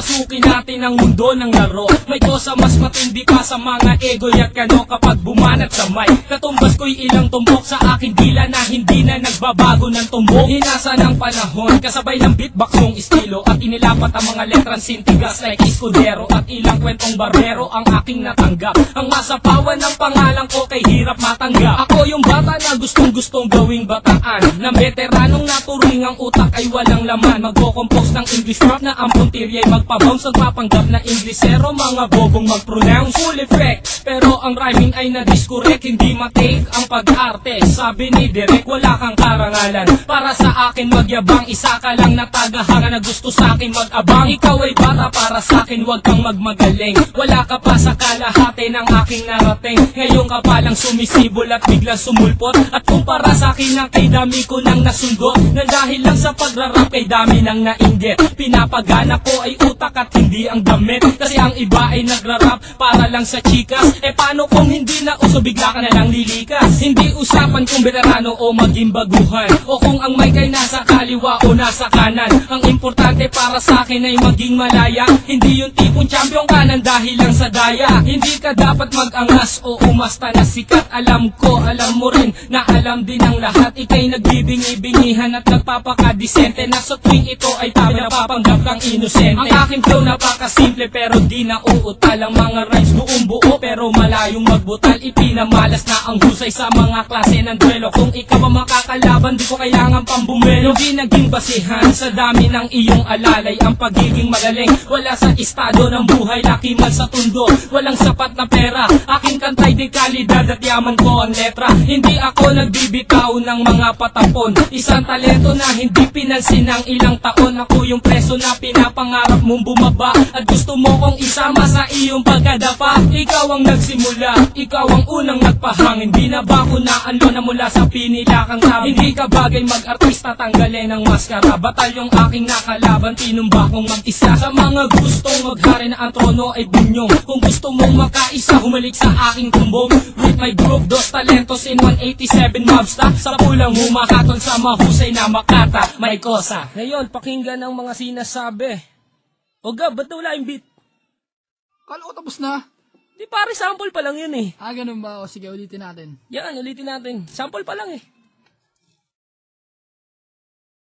papasukin natin ang mundo ng laro. May kosa mas matindi pa sa mga ego'y at kano kapag bumanat sa mic. Katumbas ko'y ilang tumbok sa aking dila na hindi na nagbabago ng tumbok. Hinasa ng panahon, kasabay ng beatbox yung estilo at inilapat ang mga letrang sintigas like Escudero at ilang kwentong barbero ang aking natanggap. Ang masapawan ng pangalan ko kay hirap matanggap. Ako yung bata na gustong gawing bataan, na veteranong naturing ang utak ay walang laman. Magko-compose ng English rap na ang puntirya'y magpabounce. Nagpapanggap na Inglesero, mga bobong mag-pronounce. Full effect, pero ang rhyming ay na-discorrect. Hindi matake ang pag-arte, sabi ni Direk, wala kang karangalan. Para sa akin magyabang, isa ka lang na tagahanga na gusto sa akin mag-abang. Ikaw ay bata, para sa akin wag kang magmagaling. Wala ka pa sa kalahati ng aking narating. Ngayon ka palang sumisibol at biglang sumulpot. At kumpara sa akin na kay dami ko nang nasundot, na dahil lang sa pagrarap kay dami nang nainggit. Pinapagana ko ay utak at hindi ang damit. Kasi ang iba ay nagrarap para lang sa chikas. E paano kung hindi na uso, bigla ka na lang lilikas? Hindi usapan kung veterano o maging baguhan, o kung ang mic ay nasa kaliwa o nasa kanan. Ang importante para sa akin ay maging malaya. Hindi yung tipong champion ka nang dahil lang sa daya. Hindi ka dapat mag-angas o umasta na sikat. Alam ko, alam mo rin na alam din ang lahat. Ika'y nagbibingi-bingihan at nagpapakadisente, na sa tuwing ito ay tabi napapanggap kang inosente. Ang aking flow napakasimple pero di na uutal. Ang mga rhymes buong buo pero malayong magbutal. Ipinamalas na ang husay sa mga klase ng duelo. Kung ikaw ang makakalaban, di ko kailangan pang bumelo. Di naging basihan sa dami ng iyong alalay ang pagiging magaling. Wala sa estado ng buhay, laki man sa tundo, walang sapat na pera. Aking kantay di kalidad at yaman ko ang letra. Hindi ako nagbibitaw ng mga patapon, isang talento na hindi pinansin ng ilang taon. Ako yung preso na pinapangarap mong bumaba, at gusto mo kong isama sa iyong pagkadapa. Ikaw ang nagsimula, ikaw ang unang nagpahangin. Di na ba ko naanlo na mula sa pinila kang tabi? Hindi ka bagay mag-artista, tanggalin ang maskara. Batalyong aking nakalaban, tinumba kong mag-isa. Sa mga gustong maghari na ang trono ay bunyong, kung gusto mong makaisa, humalik sa aking tumbong. With my group, dos talentos in 187 mobsta, sa pulang humakaton sa mahusay na makata. May kosa. Ngayon, pakinggan ang mga sinasabi. O Gab, ba't wala yung beat? Kala ko tapos na. Di pare, sample pa lang yun eh. Ganun ba? O sige, ulitin natin. Yan, ulitin natin. Sample pa lang eh.